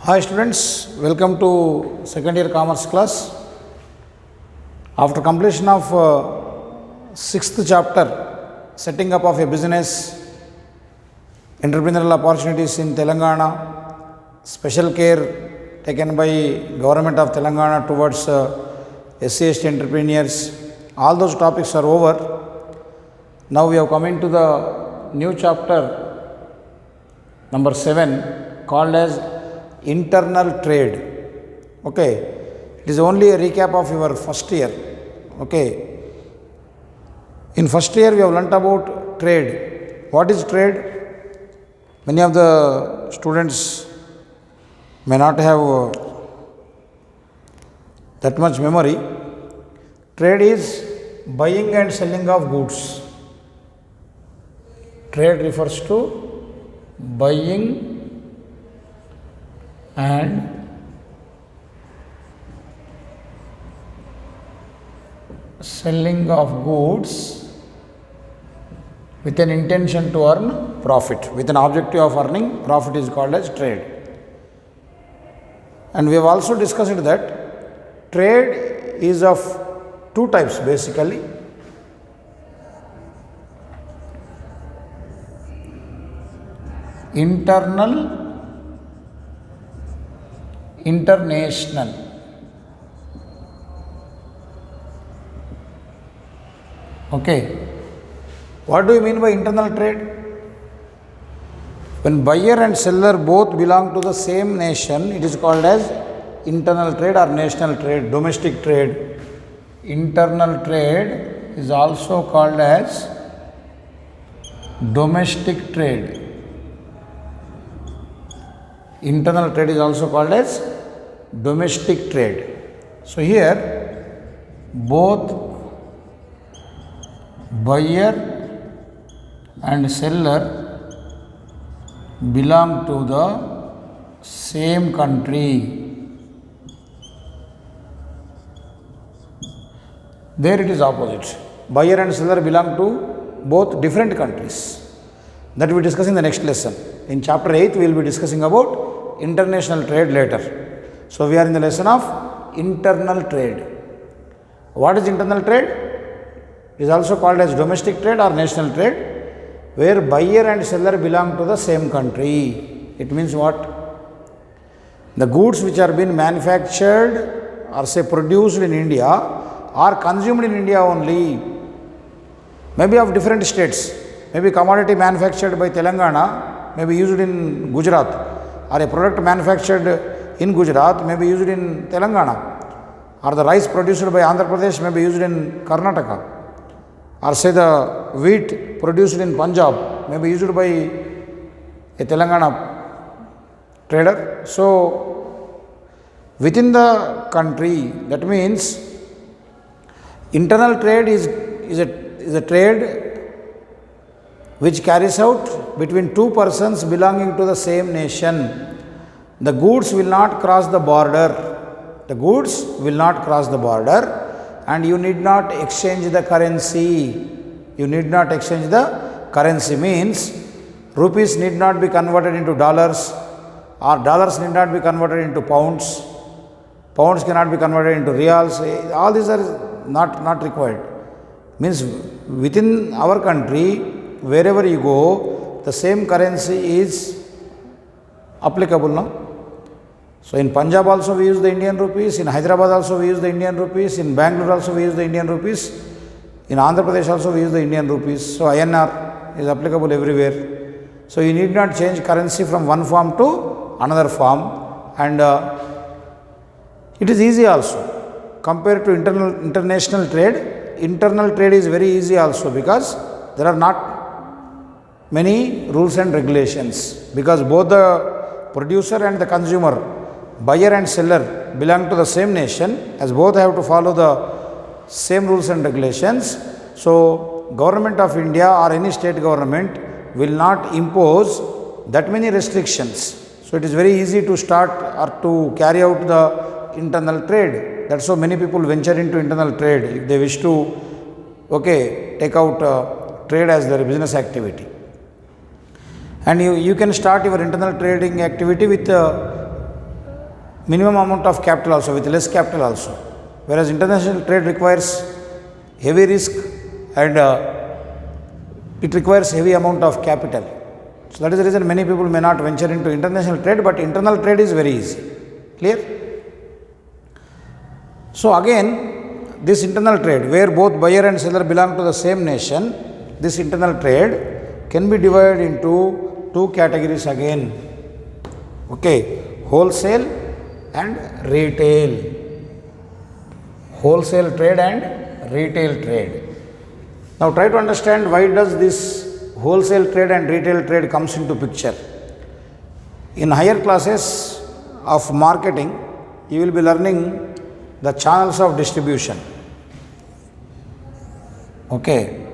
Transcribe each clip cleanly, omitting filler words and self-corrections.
Hi students, welcome to second year commerce class. After completion of sixth chapter, setting up of a business, entrepreneurial opportunities in Telangana, special care taken by government of Telangana towards SC/ST entrepreneurs, all those topics are over. Now we have come into the new chapter number 7 called as internal trade. Okay, it is only a recap of your first year. Okay, in first year we have learnt about trade. What is trade? Many of the students may not have that much memory. Trade is buying and selling of goods. Trade refers to buying and selling of goods with an intention to earn profit, with an objective of earning profit is called as trade. And we have also discussed that trade is of two types basically. Internal, international. Okay, what do you mean by internal trade? When buyer and seller both belong to the same nation, it is called as internal trade or national trade, domestic trade. Internal trade is also called as domestic trade. Internal trade is also called as domestic trade. So here both buyer and seller belong to the same country. There it is opposite. Buyer and seller belong to both different countries. That we will discuss in the next lesson. In chapter 8 we will be discussing about international trade later. So we are in the lesson of internal trade. What is internal trade? It is also called as domestic trade or national trade, where buyer and seller belong to the same country. It means what? The goods which are being manufactured or say produced in India are consumed in India only, maybe of different states. Maybe commodity manufactured by Telangana may be used in Gujarat, or a product manufactured in Gujarat may be used in Telangana, or the rice produced by Andhra Pradesh may be used in Karnataka, or say the wheat produced in Punjab may be used by a Telangana trader. So within the country, that means internal trade is a trade which carries out between two persons belonging to the same nation. The goods will not cross the border. The goods will not cross the border, and you need not exchange the currency. You need not exchange the currency means rupees need not be converted into dollars, or dollars need not be converted into pounds. Pounds cannot be converted into reals. All these are not required. Means within our country, wherever you go, the same currency is applicable now. So in Punjab also we use the Indian rupees, in Hyderabad also we use the Indian rupees, in Bangalore also we use the Indian rupees, in Andhra Pradesh also we use the Indian rupees. So INR is applicable everywhere. So you need not change currency from one form to another form, and it is easy also compared to international trade. Internal trade is very easy also because there are not many rules and regulations, because both the producer and the consumer, buyer and seller, belong to the same nation, as both have to follow the same rules and regulations. So government of India or any state government will not impose that many restrictions. So it is very easy to start or to carry out the internal trade. That's why many people venture into internal trade if they wish to take out trade as their business activity. And you can start your internal trading activity with minimum amount of capital also, with less capital also. Whereas international trade requires heavy risk and it requires heavy amount of capital. So that is the reason many people may not venture into international trade, but internal trade is very easy. Clear? So again, this internal trade, where both buyer and seller belong to the same nation, this internal trade can be divided into two categories again. Okay, wholesale and retail. Wholesale trade and retail trade. Now try to understand why does this wholesale trade and retail trade comes into picture. In higher classes of marketing, you will be learning the channels of distribution. Okay.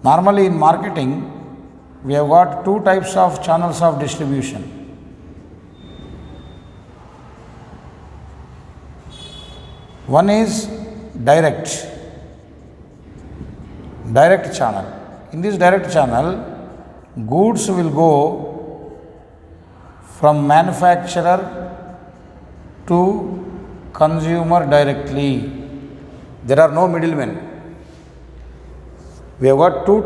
Normally in marketing, we have got two types of channels of distribution. One is direct channel. In this direct channel, goods will go from manufacturer to consumer directly. There are no middlemen. We have got two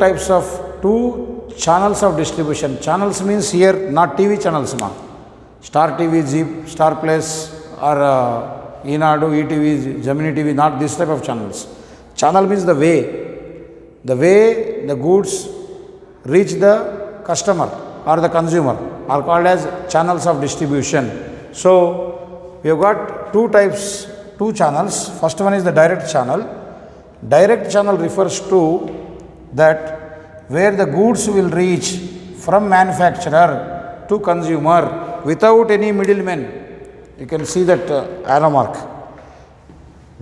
channels of distribution. Channels means here not TV channels, Star TV, Zee, Star Plus or Enadu, ETV, Gemini TV, not this type of channels. Channel means the way the goods reach the customer or the consumer are called as channels of distribution. So we have got two channels. First one is the direct channel. Direct channel refers to that where the goods will reach from manufacturer to consumer without any middlemen. You can see that arrow mark.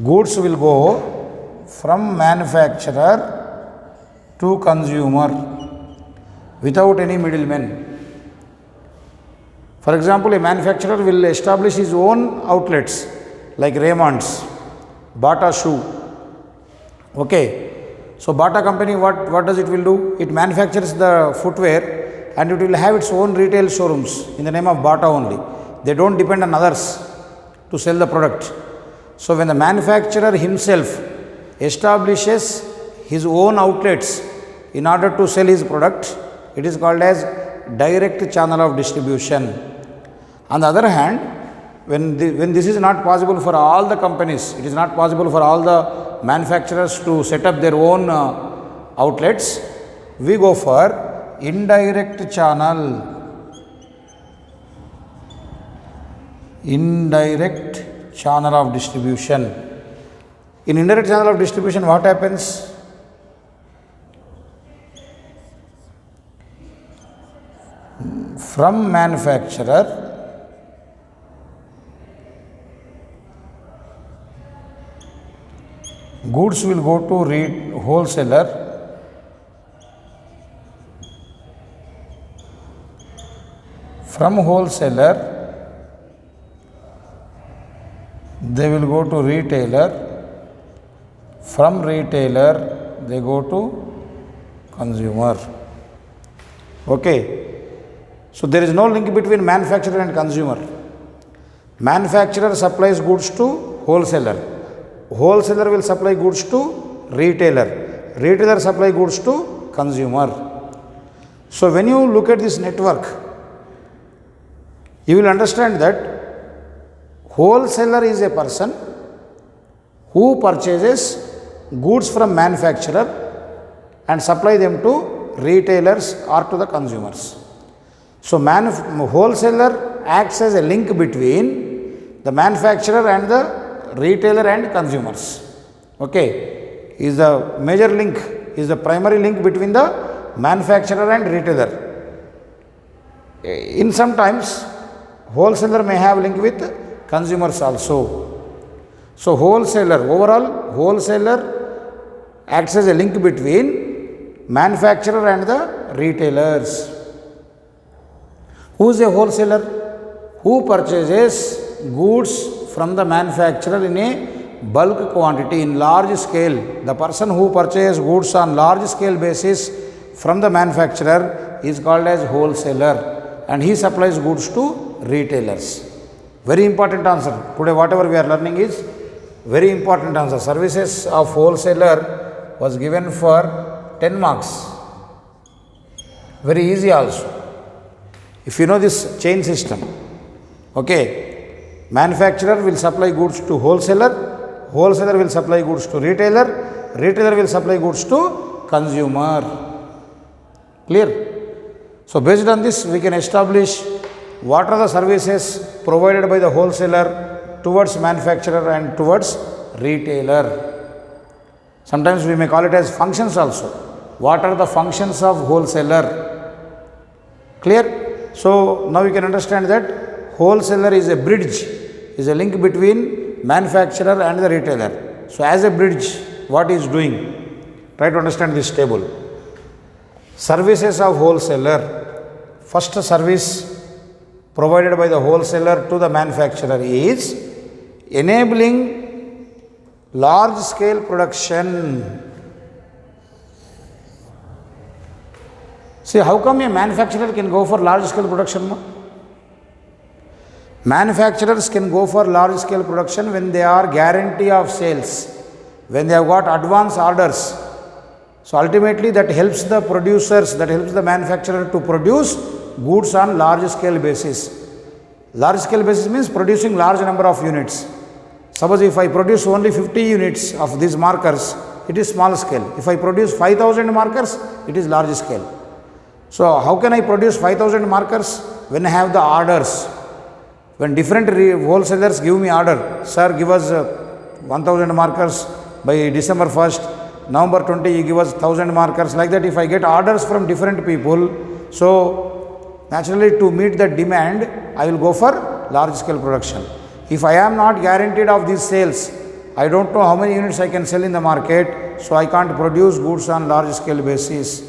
Goods will go from manufacturer to consumer without any middlemen. For example, a manufacturer will establish his own outlets like Raymond's, Bata shoe. Okay. So Bata company, what does it will do? It manufactures the footwear and it will have its own retail showrooms in the name of Bata only. They don't depend on others to sell the product. So when the manufacturer himself establishes his own outlets in order to sell his product, it is called as direct channel of distribution. On the other hand, when this is not possible for all the companies, it is not possible for all the manufacturers to set up their own outlets, we go for indirect channel. Indirect channel of distribution. In indirect channel of distribution, what happens? From manufacturer, goods will go to wholesaler, from wholesaler they will go to retailer, from retailer they go to consumer. Okay. So there is no link between manufacturer and consumer. Manufacturer supplies goods to wholesaler. Wholesaler will supply goods to retailer. Retailer supply goods to consumer. So when you look at this network, you will understand that wholesaler is a person who purchases goods from manufacturer and supply them to retailers or to the consumers. So wholesaler acts as a link between the manufacturer and the retailer and consumers. Okay, is the major link, is the primary link between the manufacturer and retailer. In sometimes wholesaler may have link with consumers also. So overall wholesaler acts as a link between manufacturer and the retailers. Who is a wholesaler? Who purchases goods from the manufacturer in a bulk quantity, in large scale. The person who purchases goods on large scale basis from the manufacturer is called as wholesaler, and he supplies goods to retailers. Very important answer. Today whatever we are learning is very important answer. Services of wholesaler was given for 10 marks. Very easy also. If you know this chain system, okay, manufacturer will supply goods to wholesaler, wholesaler will supply goods to retailer, retailer will supply goods to consumer. Clear? So based on this, we can establish what are the services provided by the wholesaler towards manufacturer and towards retailer. Sometimes we may call it as functions also. What are the functions of wholesaler? Clear? So now we can understand that wholesaler is a bridge, is a link between manufacturer and the retailer. So as a bridge, what he is doing? Try to understand this table. Services of wholesaler. First service provided by the wholesaler to the manufacturer is enabling large scale production. See, how come a manufacturer can go for large scale production? Manufacturers can go for large scale production when they are guarantee of sales, when they have got advance orders. So ultimately that helps the producers, that helps the manufacturer to produce goods on large scale basis. Large scale basis means producing large number of units. Suppose if I produce only 50 units of these markers, it is small scale. If I produce 5000 markers, it is large scale. So how can I produce 5000 markers? When I have the orders. When different wholesalers give me order, sir, give us 1000 markers by December 1st, November 20, you give us 1000 markers. Like that, if I get orders from different people, so naturally to meet the demand, I will go for large scale production. If I am not guaranteed of these sales, I don't know how many units I can sell in the market, so I can't produce goods on large scale basis.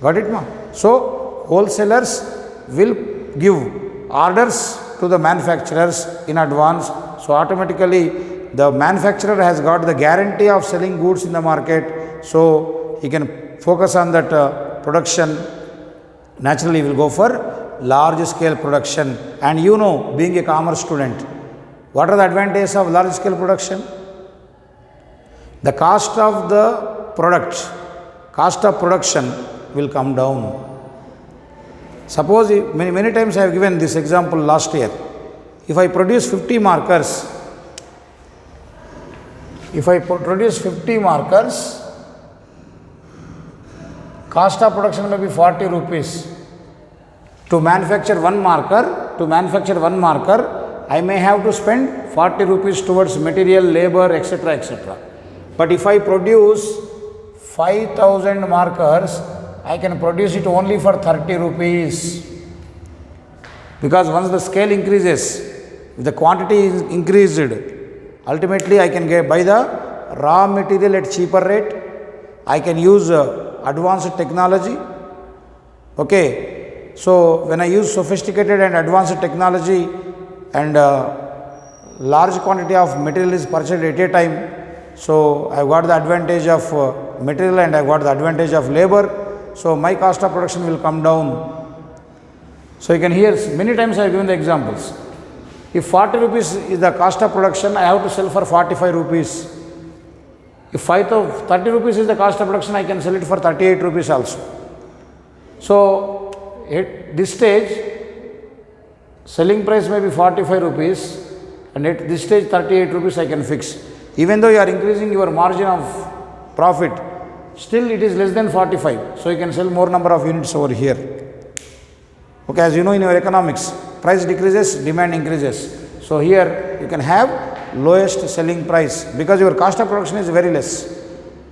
Got it, ma? So wholesalers will give orders to the manufacturers in advance. So automatically the manufacturer has got the guarantee of selling goods in the market, so he can focus on that production. Naturally he will go for large scale production. And you know, being a commerce student, what are the advantages of large scale production? The cost of the product, cost of production will come down. Suppose many times I have given this example last year. If I produce 50 markers, cost of production may be 40 rupees. To manufacture one marker, I may have to spend 40 rupees towards material, labor, etc., etc. But if I produce 5000 markers, I can produce it only for 30 rupees. Because once the scale increases, if the quantity is increased, ultimately I can buy the raw material at cheaper rate. I can use advanced technology. Okay. So when I use sophisticated and advanced technology and large quantity of material is purchased at a time, so I got the advantage of material and I got the advantage of labor. So my cost of production will come down. So you can hear many times I have given the examples. If 40 rupees is the cost of production, I have to sell for 45 rupees. If 30 rupees is the cost of production, I can sell it for 38 rupees also. So at this stage, selling price may be 45 rupees and at this stage 38 rupees I can fix. Even though you are increasing your margin of profit, still it is less than 45. So you can sell more number of units over here. Okay, as you know in your economics, price decreases, demand increases. So here you can have lowest selling price because your cost of production is very less.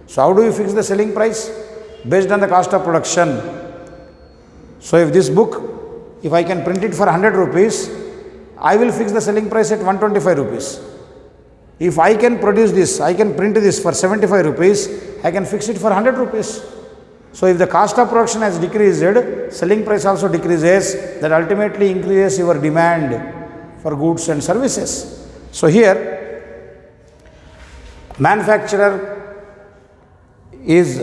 So how do you fix the selling price? Based on the cost of production. So if this book, if I can print it for 100 rupees, I will fix the selling price at 125 rupees. If I can produce this, I can print this for 75 rupees, I can fix it for 100 rupees. So if the cost of production has decreased, selling price also decreases, that ultimately increases your demand for goods and services. So here, manufacturer is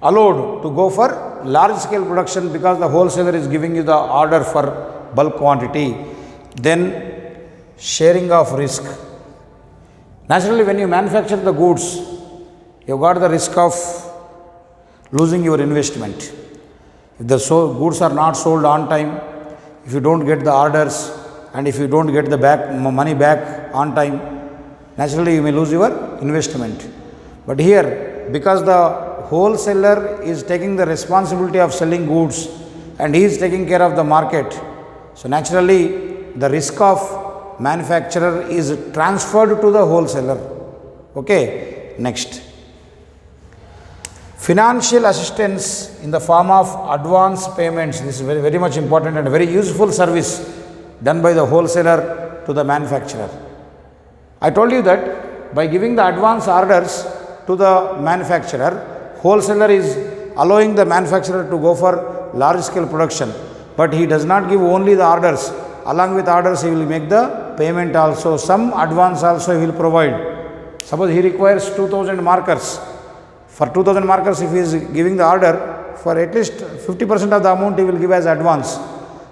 allowed to go for large scale production because the wholesaler is giving you the order for bulk quantity. Then sharing of risk. Naturally, when you manufacture the goods, you got the risk of losing your investment. If the goods are not sold on time, if you don't get the orders, and if you don't get the money back on time, naturally you may lose your investment. But here, because the wholesaler is taking the responsibility of selling goods and he is taking care of the market, so naturally the risk of manufacturer is transferred to the wholesaler. Okay, next. Financial assistance in the form of advance payments. This is very, very much important and very useful service done by the wholesaler to the manufacturer. I told you that by giving the advance orders to the manufacturer, wholesaler is allowing the manufacturer to go for large scale production, but he does not give only the orders. Along with orders, he will make the payment also. Some advance also he will provide. Suppose he requires 2000 markers. For 2000 markers, if he is giving the order, for at least 50% of the amount he will give as advance.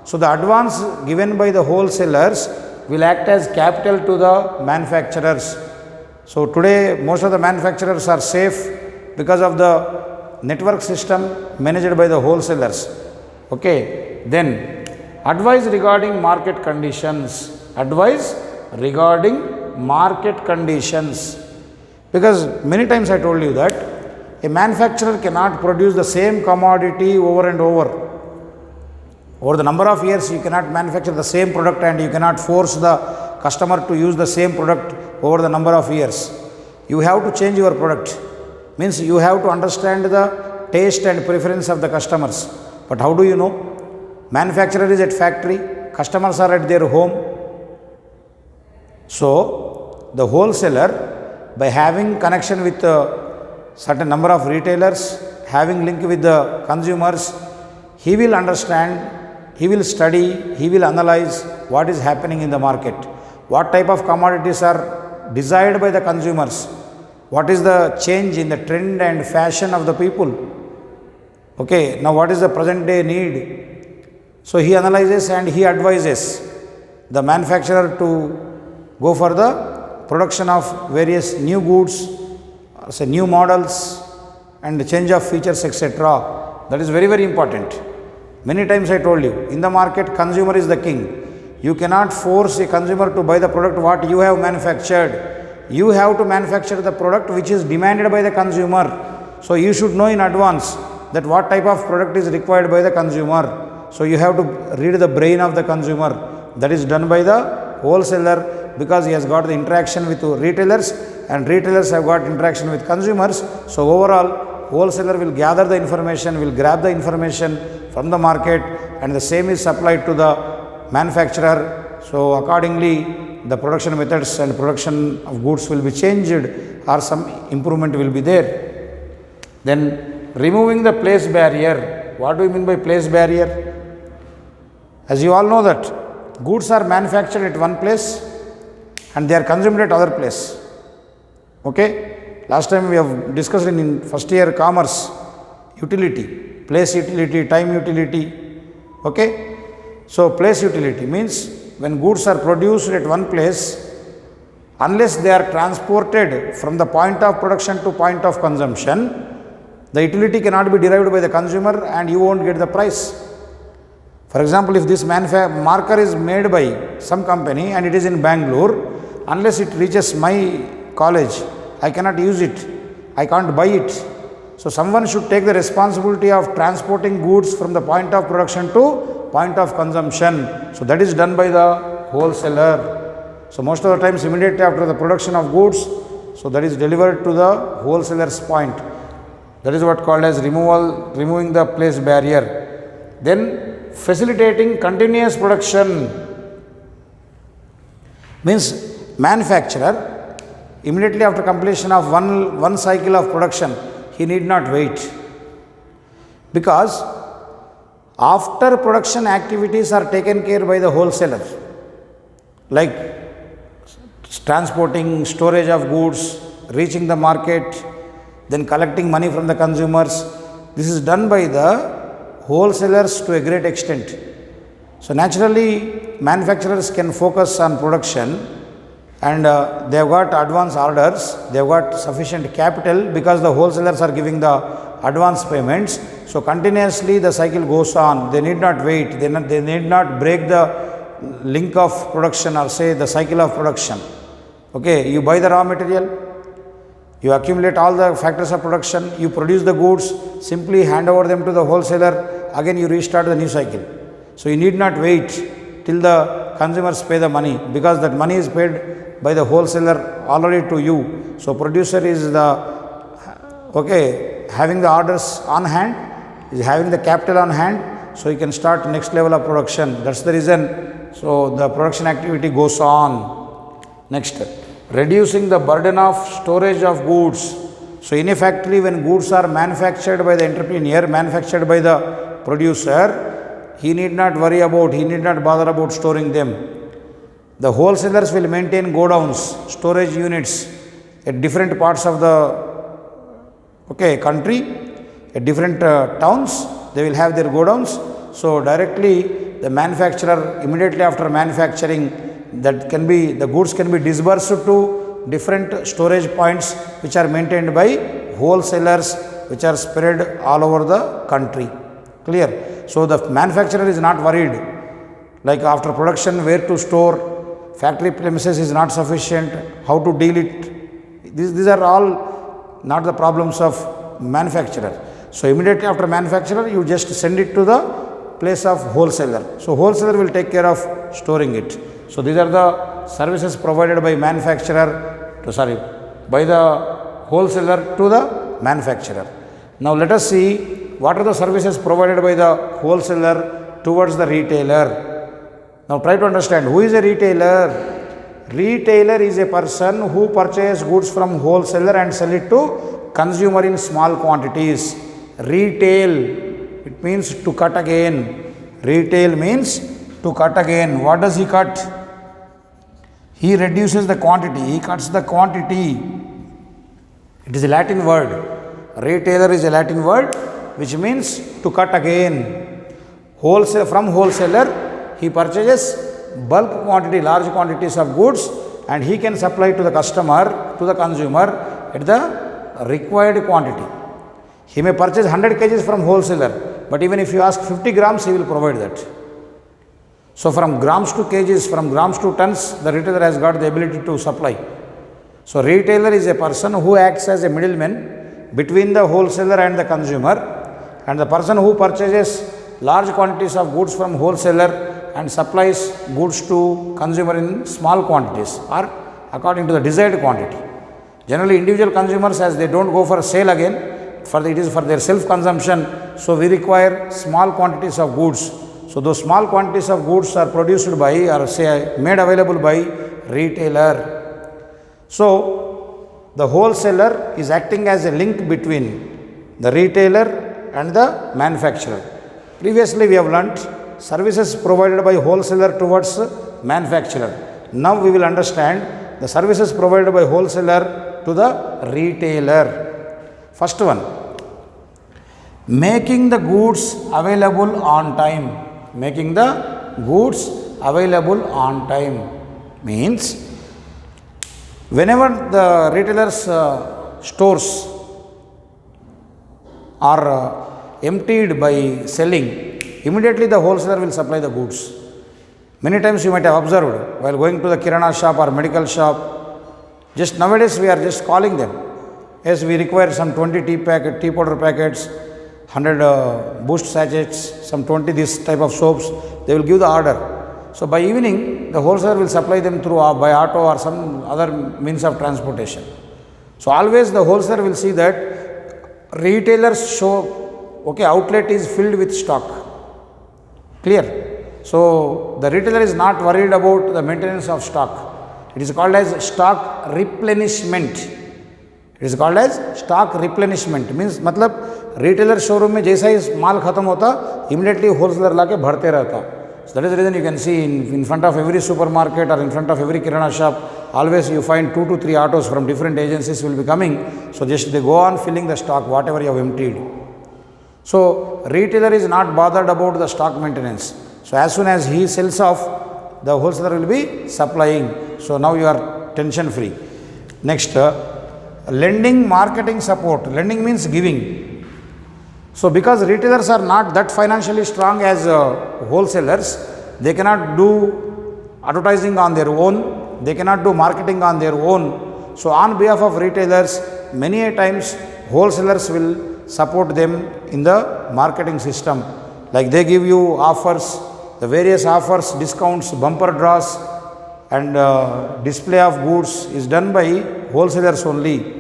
So the advance given by the wholesalers will act as capital to the manufacturers. So today most of the manufacturers are safe because of the network system managed by the wholesalers. Okay, then advice regarding market conditions. Advice regarding market conditions. Because many times I told you that a manufacturer cannot produce the same commodity over and over. Over the number of years, you cannot manufacture the same product and you cannot force the customer to use the same product over the number of years. You have to change your product. Means you have to understand the taste and preference of the customers. But how do you know? Manufacturer is at factory, customers are at their home. So, the wholesaler, by having connection with certain number of retailers, having link with the consumers, he will understand, he will study, he will analyze what is happening in the market, what type of commodities are desired by the consumers, what is the change in the trend and fashion of the people. Okay, now what is the present day need? So he analyzes and he advises the manufacturer to go for the production of various new goods, say new models and the change of features, etc. That is very, very important. Many times I told you, in the market, consumer is the king. You cannot force a consumer to buy the product what you have manufactured. You have to manufacture the product which is demanded by the consumer. So you should know in advance that what type of product is required by the consumer. So you have to read the brain of the consumer. That is done by the wholesaler because he has got the interaction with retailers and retailers have got interaction with consumers. So overall, wholesaler will gather the information, will grab the information from the market and the same is supplied to the manufacturer. So accordingly, the production methods and production of goods will be changed or some improvement will be there. Then removing the place barrier. What do you mean by place barrier? As you all know that goods are manufactured at one place and they are consumed at other place. Okay, last time we have discussed in first year commerce, utility, place utility, time utility. Okay, so place utility means when goods are produced at one place, unless they are transported from the point of production to point of consumption, the utility cannot be derived by the consumer and you won't get the price. For example, if this marker is made by some company and it is in Bangalore, unless it reaches my college, I cannot use it, I can't buy it. So someone should take the responsibility of transporting goods from the point of production to point of consumption. So that is done by the wholesaler. So most of the times immediately after the production of goods, so that is delivered to the wholesaler's point. That is what called as removing the place barrier. Then facilitating continuous production means manufacturer immediately after completion of one cycle of production, he need not wait, because after production activities are taken care by the wholesaler, like transporting, storage of goods, reaching the market, then collecting money from the consumers. This is done by the wholesalers to a great extent. So naturally, manufacturers can focus on production and they have got advance orders, they have got sufficient capital because the wholesalers are giving the advance payments. So continuously the cycle goes on. They need not wait, they need not break the link of production or say the cycle of production. Okay, you buy the raw material, you accumulate all the factors of production, you produce the goods, simply hand over them to the wholesaler, again you restart the new cycle. So you need not wait till the consumers pay the money, because that money is paid by the wholesaler already to you. So producer is having the orders on hand, is having the capital on hand, so you can start next level of production. That's the reason. So the production activity goes on. Next, reducing the burden of storage of goods. So in a factory, when goods are manufactured by the entrepreneur, manufactured by the producer, he need not bother about storing them. The wholesalers will maintain godowns, storage units at different parts of the country, at different towns. They will have their godowns. So directly the manufacturer, immediately after manufacturing, the goods can be disbursed to different storage points which are maintained by wholesalers, which are spread all over the country. Clear? So the manufacturer is not worried, like after production where to store, factory premises is not sufficient, how to deal it. These are all not the problems of manufacturer. So immediately after manufacturer, you just send it to the place of wholesaler. So wholesaler will take care of storing it. So these are the services provided by by the wholesaler to the manufacturer. Now let us see what are the services provided by the wholesaler towards the retailer. Now try to understand, who is a retailer? Retailer is a person who purchases goods from wholesaler and sell it to consumer in small quantities. Retail, it means to cut again. Retail means to cut again. What does he cut? He reduces the quantity, he cuts the quantity. It is a Latin word. Retailer is a Latin word which means to cut again. From wholesaler, he purchases bulk quantity, large quantities of goods, and he can supply to the customer, to the consumer at the required quantity. He may purchase 100 kgs from wholesaler, but even if you ask 50 grams, he will provide that. So from grams to kgs, from grams to tons, the retailer has got the ability to supply. So retailer is a person who acts as a middleman between the wholesaler and the consumer, and the person who purchases large quantities of goods from wholesaler and supplies goods to consumer in small quantities or according to the desired quantity. Generally individual consumers, as they don't go for sale again, it is for their self consumption, so we require small quantities of goods. So those small quantities of goods are produced by, or say made available by, retailer. So the wholesaler is acting as a link between the retailer and the manufacturer. Previously we have learnt services provided by wholesaler towards manufacturer. Now we will understand the services provided by wholesaler to the retailer. First one, making the goods available on time. Making the goods available on time means whenever the retailers' stores are emptied by selling, immediately the wholesaler will supply the goods. Many times you might have observed while going to the kirana shop or medical shop, just nowadays we are just calling them. Yes, we require some 20 tea powder packets, 100 boost sachets, some 20 this type of soaps. They will give the order. So by evening, the wholesaler will supply them through by auto or some other means of transportation. So always the wholesaler will see that retailers outlet is filled with stock. Clear? So the retailer is not worried about the maintenance of stock. It is called as stock replenishment. It is called as stock replenishment. Means retailer showroom में जैसा ही माल खत्म होता, immediately wholesaler लाके भरते रहता. So that is the reason you can see in front of every supermarket or in front of every kirana shop, always you find 2 to 3 autos from different agencies will be coming. So just they go on filling the stock, whatever you have emptied. So retailer is not bothered about the stock maintenance. So as soon as he sells off the wholesaler will be supplying. So now you are tension free. Next, lending marketing support. Lending means giving. So because retailers are not that financially strong as wholesalers, they cannot do advertising on their own, they cannot do marketing on their own. So on behalf of retailers, many a times wholesalers will support them in the marketing system. Like they give you offers, the various offers, discounts, bumper draws, and display of goods is done by wholesalers only.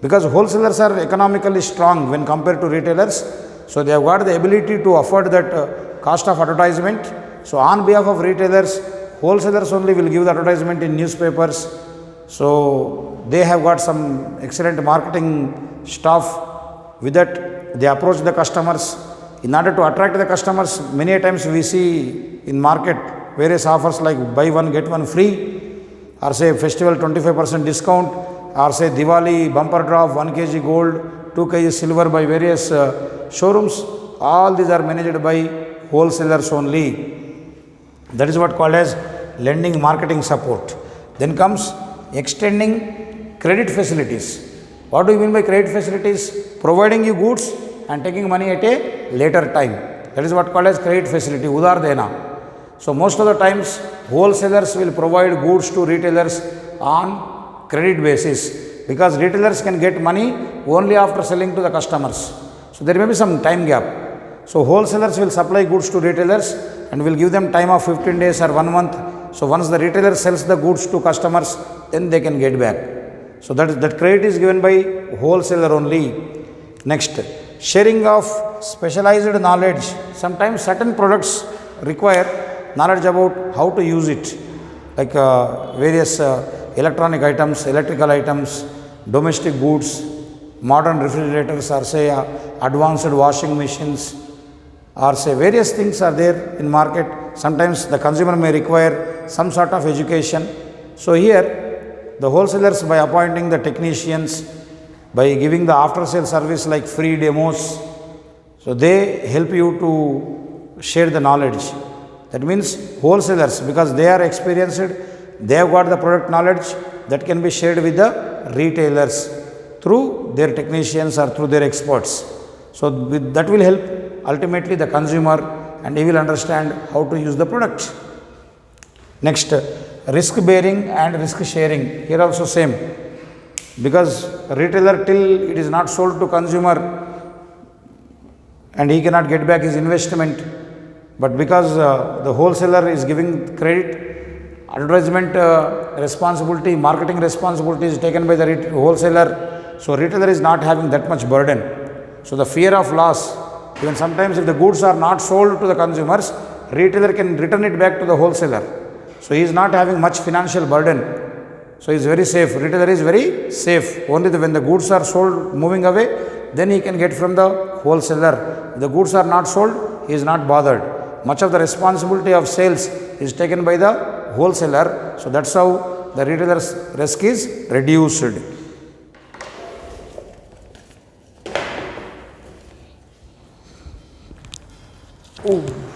Because wholesalers are economically strong when compared to retailers, so they have got the ability to afford that cost of advertisement. So on behalf of retailers, wholesalers only will give the advertisement in newspapers. So they have got some excellent marketing staff. With that, they approach the customers. In order to attract the customers, many a times we see in market various offers like buy one get one free, or say festival 25% discount, or say Diwali bumper draw 1 kg gold, 2 kg silver by various showrooms. All these are managed by wholesalers only. That is what called as lending marketing support. Then comes extending credit facilities. What do you mean by credit facilities? Providing you goods and taking money at a later time. That is what called as credit facility, udar dena. So most of the times wholesalers will provide goods to retailers on credit basis, because retailers can get money only after selling to the customers. So there may be some time gap. So wholesalers will supply goods to retailers and will give them time of 15 days or 1 month. So once the retailer sells the goods to customers, then they can get back. So that credit is given by wholesaler only. Next, sharing of specialized knowledge. Sometimes certain products require knowledge about how to use it, like various electronic items, electrical items, domestic goods, modern refrigerators, or say advanced washing machines, or say various things are there in market. Sometimes the consumer may require some sort of education. So here the wholesalers, by appointing the technicians, by giving the after sale service like free demos, so they help you to share the knowledge. That means wholesalers, because they are experienced, they have got the product knowledge that can be shared with the retailers through their technicians or through their experts. So that will help ultimately the consumer, and he will understand how to use the product. Next, risk bearing and risk sharing. Here also same, because retailer till it is not sold to consumer and he cannot get back his investment. But because the wholesaler is giving credit, advertisement responsibility, marketing responsibility is taken by the wholesaler. So retailer is not having that much burden. So the fear of loss, even sometimes if the goods are not sold to the consumers, retailer can return it back to the wholesaler. So he is not having much financial burden. So he is very safe. Retailer is very safe. Only when the goods are sold, moving away, then he can get from the wholesaler. If the goods are not sold, he is not bothered. Much of the responsibility of sales is taken by the wholesaler. So that's how the retailer's risk is reduced. Ooh.